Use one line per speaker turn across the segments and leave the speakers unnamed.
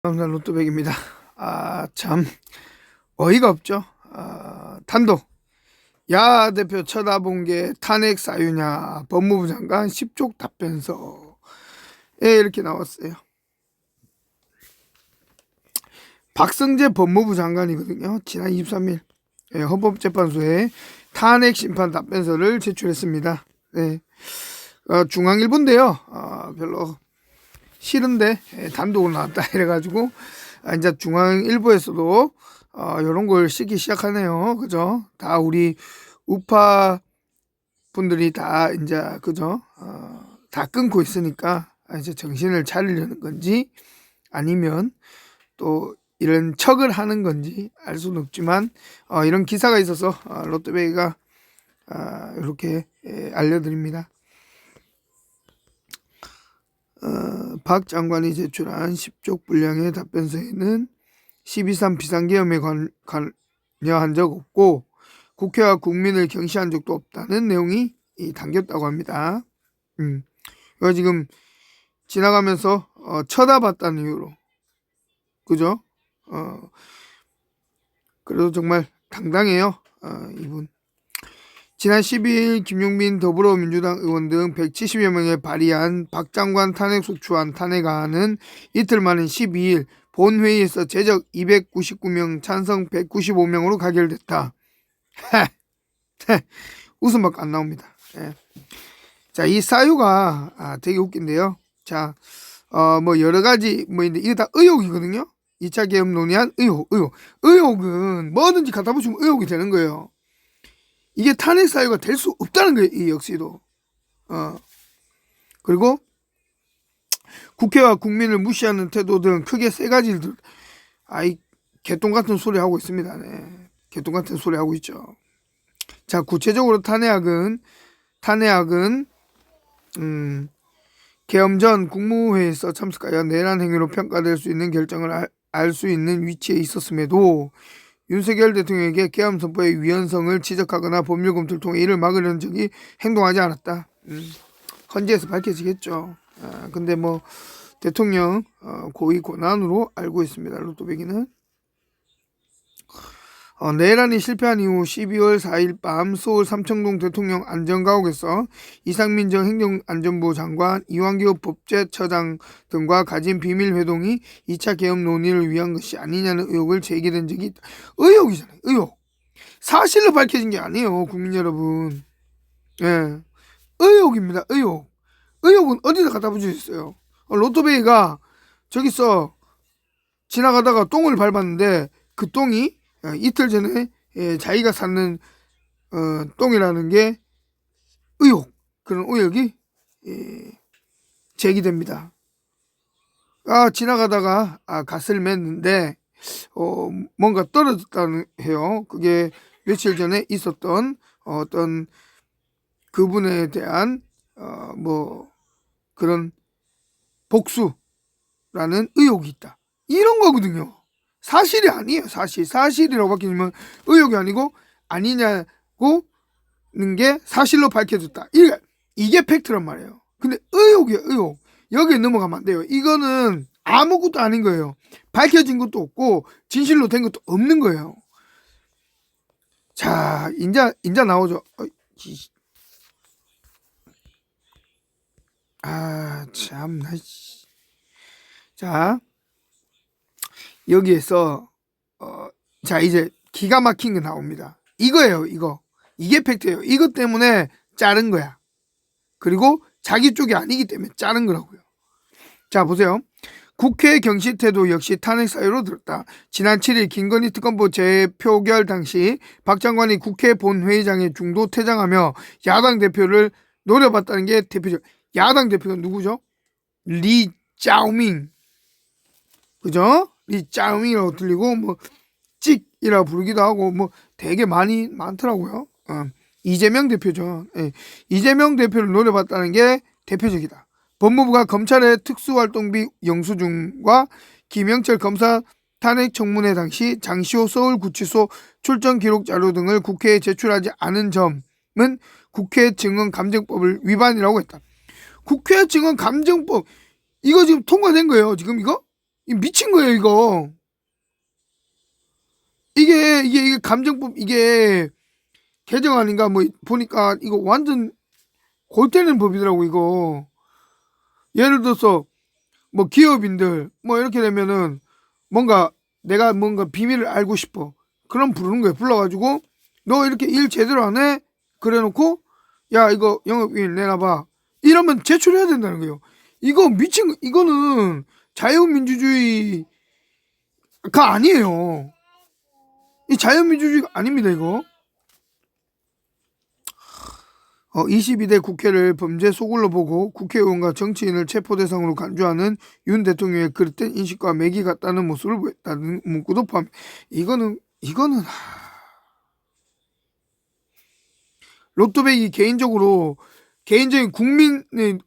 감사합니다. 로또백입니다. 참 어이가 없죠. 단독 야 대표 쳐다본 게 탄핵 사유냐, 법무부 장관 10쪽 답변서에 이렇게 나왔어요. 박성재 법무부 장관이거든요. 지난 23일 헌법재판소에 탄핵 심판 답변서를 제출했습니다. 네. 중앙일보인데요. 별로 싫은데 단독으로 나왔다 이래가지고 이제 중앙일보에서도 이런 걸 쓰기 시작하네요. 그죠? 다 우리 우파 분들이 다 이제 그죠? 다 끊고 있으니까 이제 정신을 차리려는 건지 아니면 또 이런 척을 하는 건지 알 수는 없지만 이런 기사가 있어서 로또베이가 이렇게 알려드립니다. 박 장관이 제출한 10쪽 분량의 답변서에는 12.3 비상계엄에 관여한 적 없고 국회와 국민을 경시한 적도 없다는 내용이 담겼다고 합니다. 이거 지금 지나가면서 쳐다봤다는 이유로, 그죠? 그래도 정말 당당해요, 이분. 지난 12일 김용민 더불어민주당 의원 등 170여 명에 발의한 박 장관 탄핵 소추안 탄핵안은 이틀 만인 12일 본회의에서 제적 299명, 찬성 195명으로 가결됐다. 웃음밖에 안 나옵니다. 자, 이 사유가 되게 웃긴데요. 자, 뭐 여러 가지 뭐인데 이거 다 의혹이거든요. 2차 계엄 논의한 의혹은 뭐든지 갖다 붙이면 의혹이 되는 거예요. 이게 탄핵 사유가 될 수 없다는 거예요. 이 역시도. 그리고 국회와 국민을 무시하는 태도 등 크게 세 가지를 개똥 같은 소리 하고 있습니다. 네. 개똥 같은 소리 하고 있죠. 자, 구체적으로 탄핵은 계엄 전 국무회의에서 참석하여 내란 행위로 평가될 수 있는 결정을 알 수 있는 위치에 있었음에도 윤석열 대통령에게 계엄 선포의 위헌성을 지적하거나 법률 검토를 통해 이를 막으려는 적이 행동하지 않았다. 헌재에서 밝혀지겠죠. 근데 뭐 대통령 고의 권한으로 알고 있습니다. 로또배기는 내란이 실패한 이후 12월 4일 밤 서울 삼청동 대통령 안전가옥에서 이상민 전 행정안전부 장관, 이완규 법제처장 등과 가진 비밀회동이 2차 계엄 논의를 위한 것이 아니냐는 의혹을 제기된 적이 있다. 의혹이잖아요. 의혹. 사실로 밝혀진 게 아니에요. 국민 여러분. 예. 의혹입니다. 의혹. 의혹은 어디다 갖다 붙여있어요. 로또베이가 저기서 지나가다가 똥을 밟았는데 그 똥이 이틀 전에 자기가 샀는 똥이라는 게 의혹, 그런 의혹이 제기됩니다. 지나가다가 갓을 맸는데 뭔가 떨어졌다는 해요. 그게 며칠 전에 있었던 어떤 그분에 대한 뭐 그런 복수라는 의혹이 있다. 이런 거거든요. 사실이 아니에요. 사실이라고 밝히면 의혹이 아니고 아니냐고 는 게 사실로 밝혀졌다. 이게 팩트란 말이에요. 근데 의혹이에요. 의혹. 여기에 넘어가면 안 돼요. 이거는 아무것도 아닌 거예요. 밝혀진 것도 없고 진실로 된 것도 없는 거예요. 자, 인자 나오죠. 참나. 자, 여기에서 자, 이제 기가 막힌 게 나옵니다. 이거예요. 이게 팩트예요. 이것 때문에 자른 거야. 그리고 자기 쪽이 아니기 때문에 자른 거라고요. 자, 보세요. 국회 경시 태도 역시 탄핵 사유로 들었다. 지난 7일 김건희 특검법 재표결 당시 박 장관이 국회 본회의장에 중도 퇴장하며 야당 대표를 노려봤다는 게 대표적. 야당 대표가 누구죠? 리짜오밍. 그죠? 리짜오밍이라고 들리고 뭐 찍이라고 부르기도 하고 뭐 되게 많더라고요. 이재명 대표죠. 이재명 대표를 노려봤다는 게 대표적이다. 법무부가 검찰의 특수활동비 영수증과 김영철 검사 탄핵 청문회 당시 장시호 서울구치소 출정 기록 자료 등을 국회에 제출하지 않은 점은 국회 증언감정법을 위반이라고 했다. 국회 증언감정법 이거 지금 통과된 거예요. 지금 이거 이 미친 거예요, 이거. 이게 감정법, 이게 개정안인가 뭐 보니까 이거 완전 골 때리는 법이더라고, 이거. 예를 들어서 뭐 기업인들 뭐 이렇게 되면은 뭔가 내가 뭔가 비밀을 알고 싶어. 그럼 부르는 거예요. 불러가지고 너 이렇게 일 제대로 안 해? 그래놓고 야 이거 영업비밀 내놔봐. 이러면 제출해야 된다는 거예요. 이거 미친 거, 이거는 자유민주주의가 아니에요. 이 자유민주주의가 아닙니다, 이거. 22대 국회를 범죄 소굴로 보고 국회의원과 정치인을 체포 대상으로 간주하는 윤 대통령의 그릇된 인식과 맥이 같다는 모습을 보였다는 문구도 포함. 이거는 로또백이 개인적인 국민의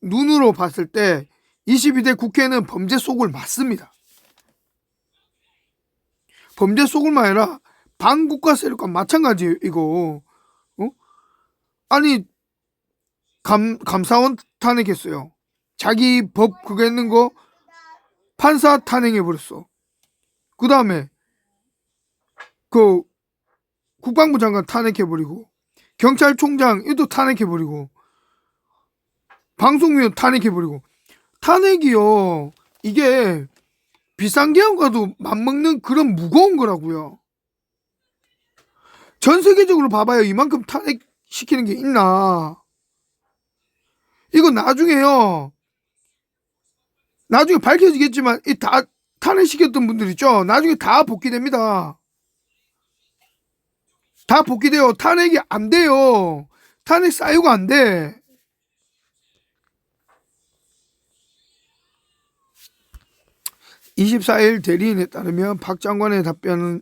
눈으로 봤을 때 22대 국회는 범죄 소굴 맞습니다. 범죄 소굴만 아니라 반국가 세력과 마찬가지예요, 이거. 아니 감사원 탄핵했어요. 자기 법 그거 했는 거 판사 탄핵해버렸어. 그 다음에 그 국방부 장관 탄핵해버리고 경찰총장 이도 탄핵해버리고 방송위원 탄핵해버리고. 탄핵이요, 이게 비상계엄과도 맞먹는 그런 무거운 거라고요. 전 세계적으로 봐봐요. 이만큼 탄핵시키는 게 있나. 이거 나중에 밝혀지겠지만 이 다 탄핵시켰던 분들 있죠. 나중에 다 복귀됩니다. 다 복귀돼요. 탄핵이 안 돼요. 탄핵 사유가 안 돼. (24일) 대리인에 따르면 박 장관의 답변서에서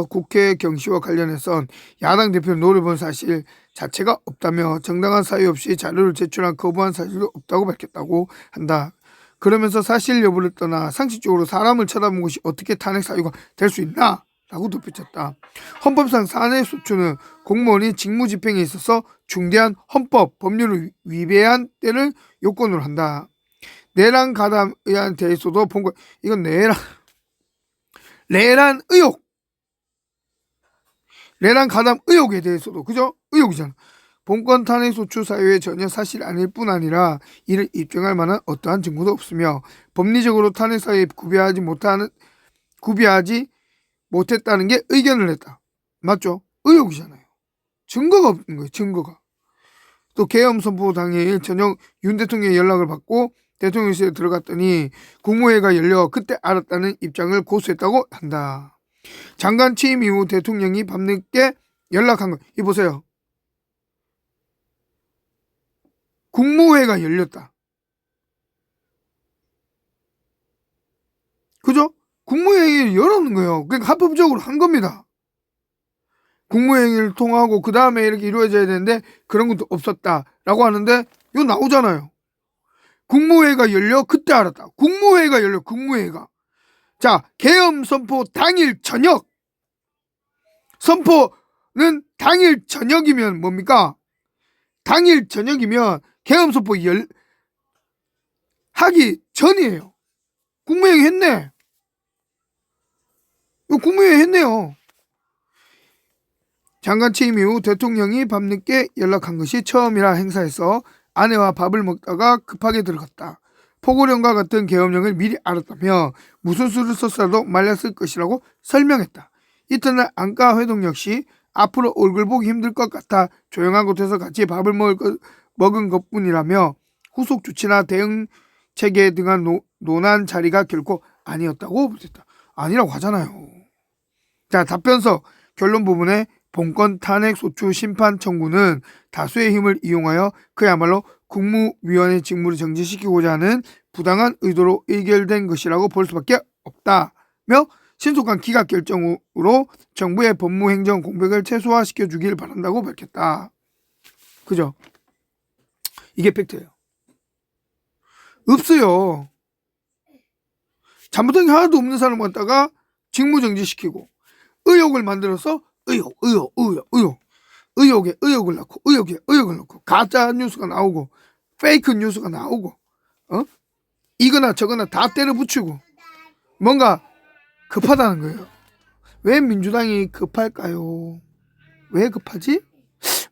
국회 경시와 관련해서 야당 대표를 노려본 사실 자체가 없다며 정당한 사유 없이 자료를 제출한 거부한 사실도 없다고 밝혔다고 한다. 그러면서 사실 여부를 떠나 상식적으로 사람을 쳐다본 것이 어떻게 탄핵 사유가 될 수 있나? 라고 덧붙였다. 헌법상 사내소추는 공무원이 직무집행에 있어서 중대한 헌법, 법률을 위배한 때를 요건으로 한다. 내란 가담 의혹에 대해서도 본건, 이건 내란 의혹. 내란 가담 의혹에 대해서도, 그죠? 의혹이잖아. 본건 탄핵소추 사유에 전혀 사실 아닐 뿐 아니라 이를 입증할 만한 어떠한 증거도 없으며 법리적으로 탄핵 사유에 구비하지 못했다는 게 의견을 냈다. 맞죠? 의혹이잖아요. 증거가 없는 거예요. 증거가. 또 계엄 선포 당일 저녁 윤 대통령의 연락을 받고 대통령실에 들어갔더니 국무회의가 열려 그때 알았다는 입장을 고수했다고 한다. 장관 취임 이후 대통령이 밤늦게 연락한 거. 이 보세요. 국무회의가 열렸다. 그죠? 국무회의를 열었는 거예요. 그러니까 합법적으로 한 겁니다. 국무회의를 통하고 그 다음에 이렇게 이루어져야 되는데 그런 것도 없었다라고 하는데 이거 나오잖아요. 국무회의가 열려 그때 알았다. 국무회의가 열려. 국무회의가. 자, 계엄 선포 당일 저녁. 선포는 당일 저녁이면 뭡니까? 당일 저녁이면 계엄 선포 하기 전이에요. 국무회의 했네. 이거 국무회의 했네요. 장관 취임 이후 대통령이 밤늦게 연락한 것이 처음이라 행사에서 아내와 밥을 먹다가 급하게 들어갔다. 포고령과 같은 계엄령을 미리 알았다며 무슨 수를 썼어도 말렸을 것이라고 설명했다. 이튿날 안과 회동 역시 앞으로 얼굴 보기 힘들 것 같아 조용한 곳에서 같이 밥을 먹은 것뿐이라며 후속 조치나 대응 체계 등한 논한 자리가 결코 아니었다고 보였다. 아니라고 하잖아요. 자, 답변서 결론 부분에 본건 탄핵 소추 심판 청구는 다수의 힘을 이용하여 그야말로 국무위원의 직무를 정지시키고자 하는 부당한 의도로 의결된 것이라고 볼 수밖에 없다며 신속한 기각 결정으로 정부의 법무행정 공백을 최소화시켜 주길 바란다고 밝혔다. 그죠? 이게 팩트예요. 없어요. 잘못한 게 하나도 없는 사람 갖다가 직무 정지시키고 의혹을 만들어서 의혹에 의혹을 넣고 가짜 뉴스가 나오고 페이크 뉴스가 나오고 이거나 저거나 다 때려 붙이고 뭔가 급하다는 거예요. 왜 민주당이 급할까요? 왜 급하지?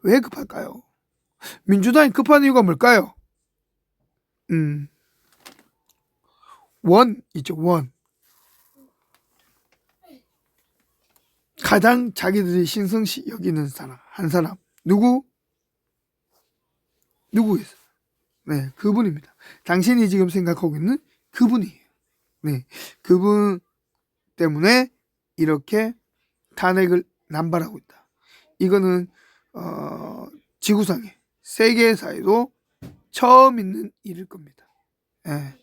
왜 급할까요? 민주당이 급한 이유가 뭘까요? 원 있죠, 원. 가장 자기들이 신성시 여기는 사람, 한 사람. 누구겠어요? 네, 그분입니다. 당신이 지금 생각하고 있는 그분이에요. 네, 그분 때문에 이렇게 탄핵을 남발하고 있다. 이거는 지구상에 세계사에도 처음 있는 일일 겁니다. 예,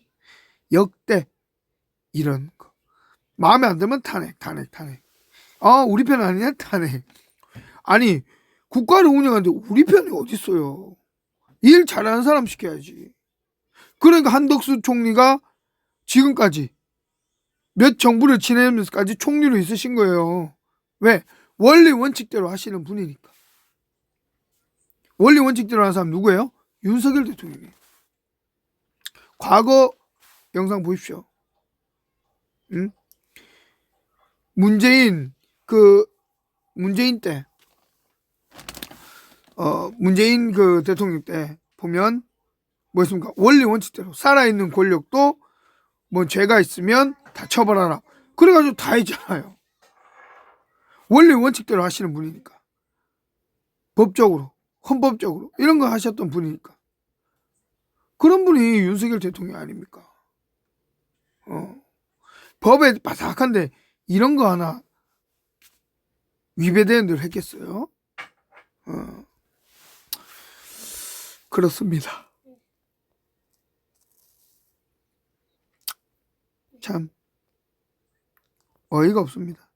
역대 이런 거. 마음에 안 들면 탄핵. 우리 편 아니냐? 탄핵. 아니, 국가를 운영하는데 우리 편이 어딨어요. 일 잘하는 사람 시켜야지. 그러니까 한덕수 총리가 지금까지 몇 정부를 지내면서까지 총리로 있으신 거예요. 왜? 원리 원칙대로 하시는 분이니까. 원리 원칙대로 하는 사람 누구예요? 윤석열 대통령이에요. 과거 영상 보십시오. 응? 문재인 때 문재인 그 대통령 때 보면 뭐였습니까? 원리 원칙대로 살아있는 권력도 뭐 죄가 있으면 다 처벌하라. 그래가지고 다 했잖아요. 원리 원칙대로 하시는 분이니까. 법적으로, 헌법적으로 이런 거 하셨던 분이니까. 그런 분이 윤석열 대통령 아닙니까? 법에 바삭한데 이런 거 하나 위배되는 대로 했겠어요? 그렇습니다. 참 어이가 없습니다.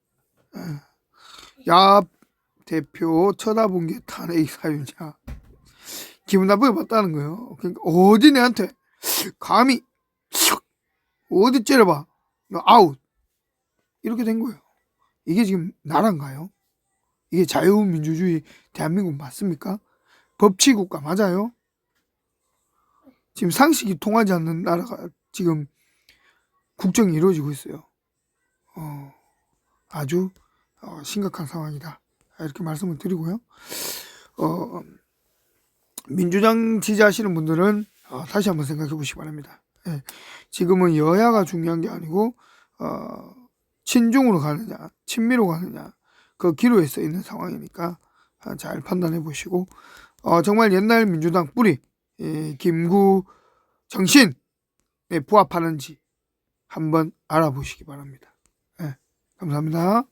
야 대표 쳐다본 게 탄핵 사유냐? 기분 나쁘게 봤다는 거예요. 그러니까 어디 내한테 감히 어디 째려봐 너 아웃 이렇게 된 거예요. 이게 지금 나라인가요? 이게 자유민주주의 대한민국 맞습니까? 법치국가 맞아요? 지금 상식이 통하지 않는 나라가 지금 국정이 이루어지고 있어요. 아주 심각한 상황이다. 이렇게 말씀을 드리고요. 민주당 지지하시는 분들은 다시 한번 생각해 보시기 바랍니다. 예, 지금은 여야가 중요한 게 아니고 친중으로 가느냐 친미로 가느냐 그 기로에 서 있는 상황이니까 잘 판단해 보시고 정말 옛날 민주당 뿌리 김구 정신에 부합하는지 한번 알아보시기 바랍니다. 예, 감사합니다.